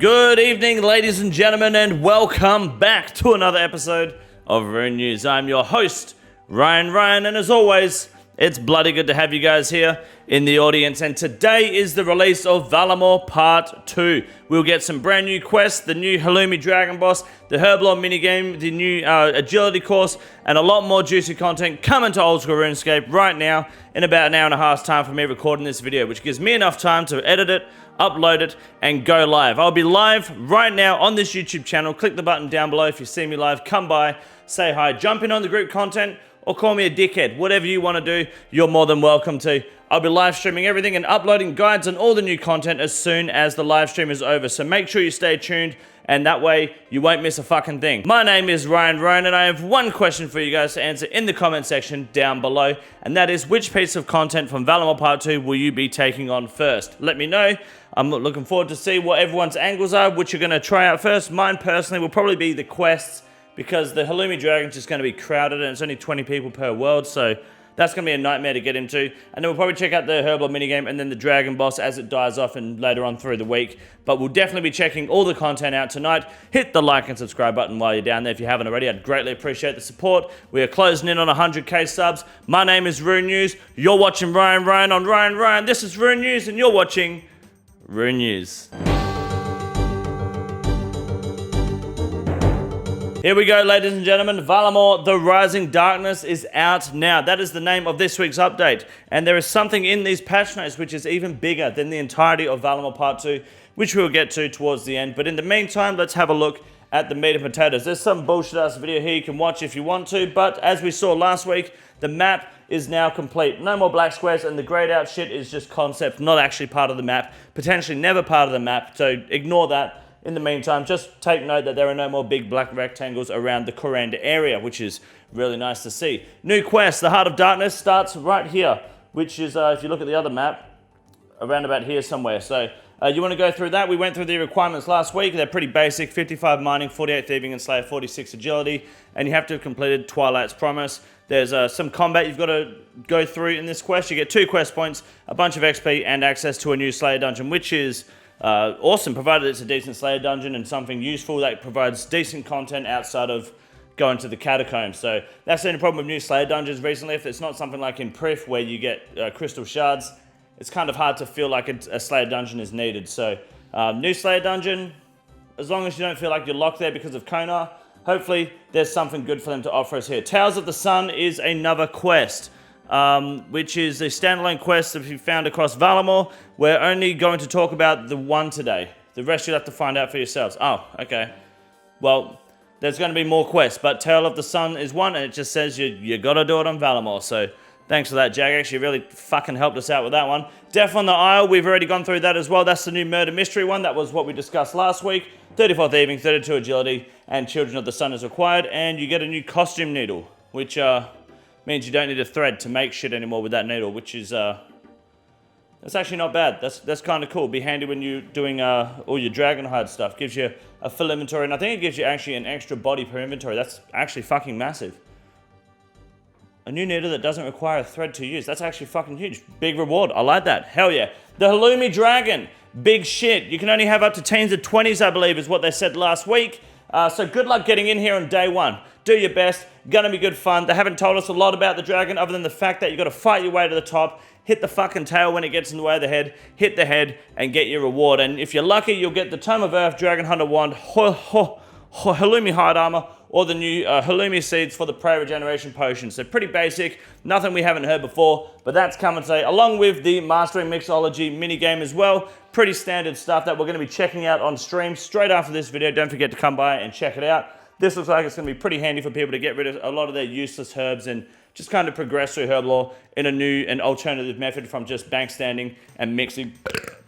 Good evening, ladies and gentlemen, and welcome back to another episode of Rune News. I'm your host, Ryan, and as always, it's bloody good to have you guys here in the audience. And today is the release of Varlamore Part 2. We'll get some brand new quests, the new Halloumi Dragon Boss, the Herblore minigame, the new agility course, and a lot more juicy content coming to Oldschool Runescape right now in about an hour and a half's time for me recording this video, which gives me enough time to edit it, upload it, and go live. I'll be live right now on this YouTube channel. Click the button down below if you see me live. Come by, say hi, jump in on the group content, or call me a dickhead. Whatever you want to do, you're more than welcome to. I'll be live streaming everything and uploading guides and all the new content as soon as the live stream is over. So make sure you stay tuned, and that way you won't miss a fucking thing. My name is Ryan, and I have one question for you guys to answer in the comment section down below, and that is, which piece of content from Varlamore Part 2 will you be taking on first? Let me know. I'm looking forward to see what everyone's angles are, which you're going to try out first. Mine personally will probably be the quests, because the Halloumi Dragon's just going to be crowded and it's only 20 people per world, so that's going to be a nightmare to get into. And then we'll probably check out the Herblore minigame and then the Dragon Boss as it dies off and later on through the week. But we'll definitely be checking all the content out tonight. Hit the like and subscribe button while you're down there if you haven't already. I'd greatly appreciate the support. We are closing in on 100k subs. My name is Rune News. You're watching Ryan on Ryan. This is Rune News and you're watching Rune News. Here we go, ladies and gentlemen. Varlamore, The Rising Darkness is out now. That is the name of this week's update. And there is something in these patch notes which is even bigger than the entirety of Varlamore Part 2, which we'll get to towards the end. But in the meantime, let's have a look at the meat and potatoes. There's some bullshit-ass video here you can watch if you want to, but as we saw last week, the map is now complete. No more black squares, and the grayed out shit is just concept, not actually part of the map, potentially never part of the map, so ignore that. In the meantime, just take note that there are no more big black rectangles around the Koranda area, which is really nice to see. New quest, the Heart of Darkness, starts right here, which is, if you look at the other map, around about here somewhere. So you want to go through that. We went through the requirements last week. They're pretty basic: 55 mining, 48 thieving and slayer, 46 agility, and you have to have completed Twilight's Promise. There's some combat you've got to go through in this quest. You get 2 quest points, a bunch of XP, and access to a new Slayer dungeon, which is awesome, provided it's a decent Slayer dungeon and something useful that provides decent content outside of going to the catacombs. So that's the only problem with new Slayer dungeons recently. If it's not something like in Prif where you get crystal shards, it's kind of hard to feel like a Slayer dungeon is needed. So new Slayer dungeon, as long as you don't feel like you're locked there because of Konar, hopefully there's something good for them to offer us here. Tales of the Sun is another quest, which is a standalone quest that we found across Varlamore. We're only going to talk about the one today. The rest you'll have to find out for yourselves. Oh, okay. Well, there's going to be more quests, but Tale of the Sun is one, and it just says you got to do it on Varlamore. So thanks for that, Jagex. You really fucking helped us out with that one. Death on the Isle, we've already gone through that as well. That's the new murder mystery one. That was what we discussed last week. 34 thieving, 32 agility, and Children of the Sun is required. And you get a new costume needle, which means you don't need a thread to make shit anymore with that needle, which is that's actually not bad. That's kind of cool. Be handy when you're doing all your Dragonhide stuff. Gives you a full inventory, and I think it gives you actually an extra body per inventory. That's actually fucking massive. A new needle that doesn't require a thread to use. That's actually fucking huge. Big reward. I like that. Hell yeah. The Halloumi Dragon. Big shit. You can only have up to teams of 20s, I believe, is what they said last week. So good luck getting in here on day one. Do your best. Gonna be good fun. They haven't told us a lot about the dragon other than the fact that you got to fight your way to the top, hit the fucking tail when it gets in the way of the head, hit the head, and get your reward. And if you're lucky, you'll get the Tome of Earth, Dragon Hunter Wand, Halloumi Hide Armor, or the new Halloumi Seeds for the Prey Regeneration Potion. So pretty basic, nothing we haven't heard before, but that's coming today, along with the Mastering Mixology minigame as well. Pretty standard stuff that we're going to be checking out on stream straight after this video. Don't forget to come by and check it out. This looks like it's going to be pretty handy for people to get rid of a lot of their useless herbs and just kind of progress through herb lore in a new and alternative method from just bank standing and mixing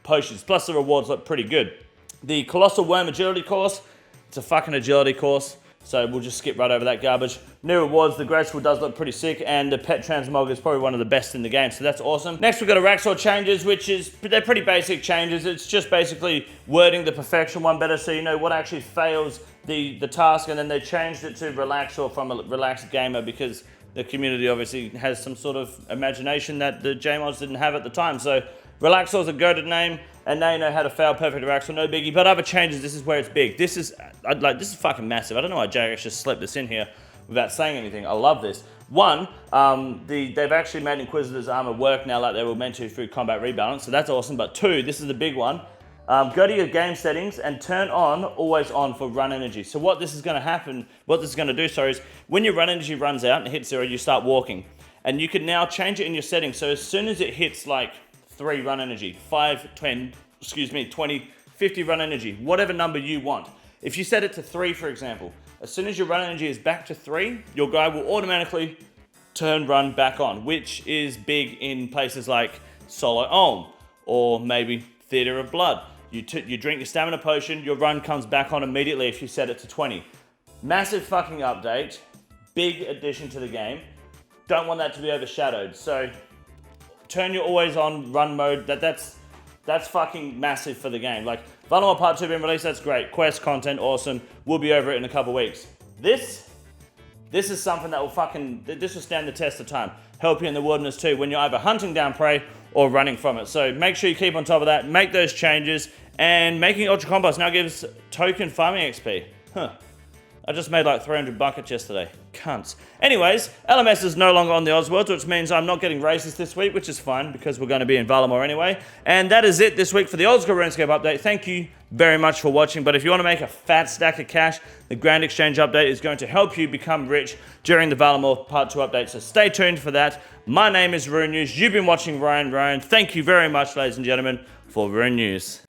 potions. Plus the rewards look pretty good. The Colossal Worm Agility course, it's a fucking agility course, so we'll just skip right over that garbage. New rewards, the Graceful does look pretty sick, and the Pet Transmog is probably one of the best in the game, so that's awesome. Next we've got a Raxor changes, which is, they're pretty basic changes. It's just basically wording the perfection one better so you know what actually fails the task, and then they changed it to Relaxor from a Relaxed Gamer because the community obviously has some sort of imagination that the JMods didn't have at the time, so Relaxor's a goated name, and now you know how to fail perfect Relaxor, no biggie. But other changes, this is where it's big. This is fucking massive. I don't know why Jagex just slipped this in here without saying anything. I love this. One, they've actually made Inquisitor's armor work now like they were meant to through combat rebalance, so that's awesome. But two, this is the big one. Go to your game settings and turn on always on for run energy. So what this is going to do, is when your run energy runs out and hits 0, you start walking. And you can now change it in your settings. So as soon as it hits like 3 run energy, 5, 10, 20, 50 run energy, whatever number you want. If you set it to 3, for example, as soon as your run energy is back to 3, your guy will automatically turn run back on, which is big in places like Solo Ohm or maybe Theater of Blood. You drink your stamina potion, your run comes back on immediately if you set it to 20. Massive fucking update, big addition to the game. Don't want that to be overshadowed. So turn your always on run mode. That's fucking massive for the game. Like Varlamore Part 2 being released, that's great. Quest content, awesome. We'll be over it in a couple weeks. This is something that will stand the test of time. Help you in the wilderness too when you're either hunting down prey or running from it. So make sure you keep on top of that, make those changes, and making Ultra Combos now gives token farming XP. I just made like 300 buckets yesterday. Cunts. Anyways, LMS is no longer on the Osworlds, which means I'm not getting races this week, which is fine because we're going to be in Varlamore anyway. And that is it this week for the Oldschool Runescape update. Thank you very much for watching. But if you want to make a fat stack of cash, the Grand Exchange update is going to help you become rich during the Varlamore Part 2 update. So stay tuned for that. My name is Rune News. You've been watching Ryan. Thank you very much, ladies and gentlemen, for Rune News.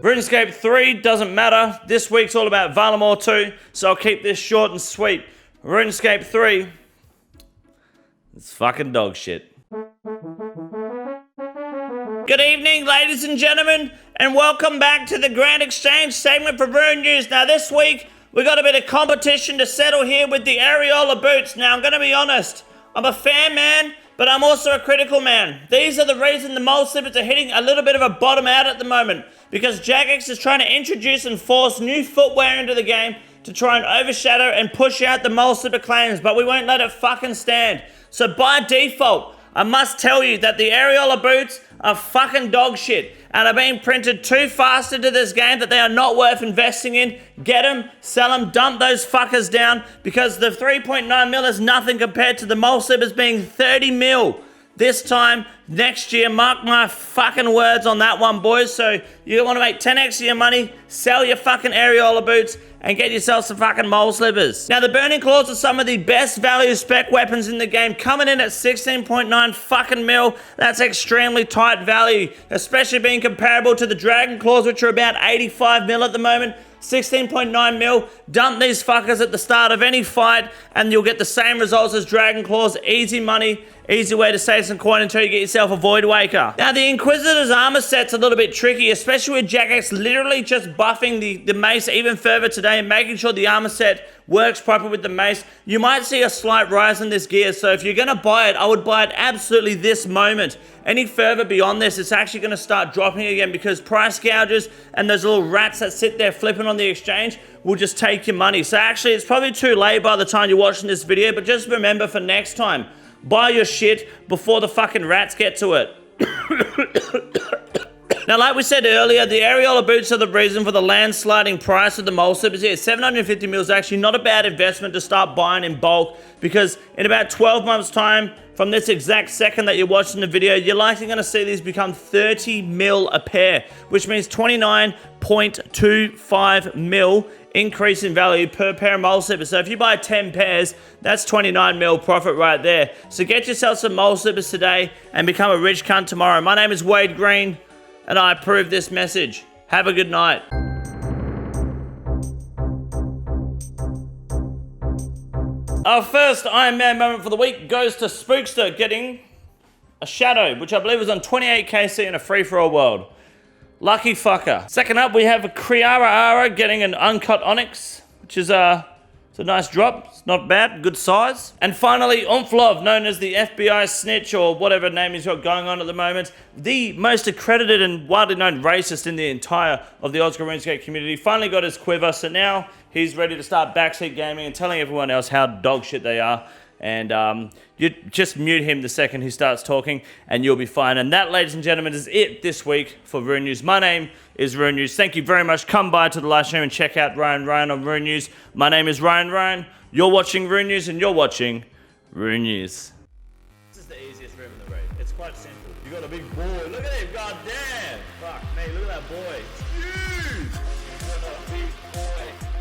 RuneScape 3 doesn't matter. This week's all about Varlamore 2, so I'll keep this short and sweet. RuneScape 3, it's fucking dog shit. Good evening, ladies and gentlemen, and welcome back to the Grand Exchange segment for Rune News. Now this week, we got a bit of competition to settle here with the Areola boots. Now I'm gonna be honest, I'm a fan man, but I'm also a critical man. These are the reason the mole slippers are hitting a little bit of a bottom out at the moment, because Jagex is trying to introduce and force new footwear into the game to try and overshadow and push out the mole slipper claims, but we won't let it fucking stand. So by default, I must tell you that the Areola boots are fucking dog shit and are being printed too fast into this game that they are not worth investing in. Get them, sell them, dump those fuckers down, because the 3.9 mil is nothing compared to the mole slippers being 30 mil. This time next year, mark my fucking words on that one, boys. So you want to make 10x of your money, sell your fucking Areola boots, and get yourself some fucking mole slippers. Now the Burning Claws are some of the best value spec weapons in the game, coming in at 16.9 fucking mil. That's extremely tight value, especially being comparable to the Dragon Claws, which are about 85 mil at the moment. 16.9 mil, dump these fuckers at the start of any fight and you'll get the same results as Dragon Claws. Easy money, easy way to save some coin until you get yourself a Void Waker. Now the Inquisitor's armor set's a little bit tricky, especially with Jagex literally just buffing the mace even further today and making sure the armor set works properly with the mace. You might see a slight rise in this gear, so if you're gonna buy it, I would buy it absolutely this moment. Any further beyond this, it's actually gonna start dropping again, because price gouges and those little rats that sit there flipping on the exchange will just take your money. So actually, it's probably too late by the time you're watching this video, but just remember for next time, buy your shit before the fucking rats get to it. Now, like we said earlier, the Areola boots are the reason for the landsliding price of the mole slippers here. 750 mil is actually not a bad investment to start buying in bulk, because in about 12 months' time, from this exact second that you're watching the video, you're likely going to see these become 30 mil a pair, which means 29.25 mil increase in value per pair of mole slippers. So if you buy 10 pairs, that's 29 mil profit right there. So get yourself some mole slippers today and become a rich cunt tomorrow. My name is Wade Green, and I approve this message. Have a good night. Our first Iron Man moment for the week goes to Spookster getting a shadow, which I believe was on 28 KC in a free-for-all world. Lucky fucker. Second up, we have Kriara Ara getting an uncut Onyx, which is it's a nice drop. It's not bad, good size. And finally, Umflov, known as the FBI snitch or whatever name he's got going on at the moment, the most accredited and widely known racist in the entire of the Oldschool Runescape community, finally got his quiver, so now he's ready to start backseat gaming and telling everyone else how dog shit they are. and you just mute him the second he starts talking, and you'll be fine. And that, ladies and gentlemen, is it this week for Rune News. My name is Rune News. Thank you very much. Come by to the live stream and check out Ryan on Rune News. My name is Ryan. You're watching Rune News, and you're watching Rune News. This is the easiest room in the raid. It's quite simple. You got a big boy. Look at him. God damn. Fuck me. Look at that boy. It's huge. You got a big boy.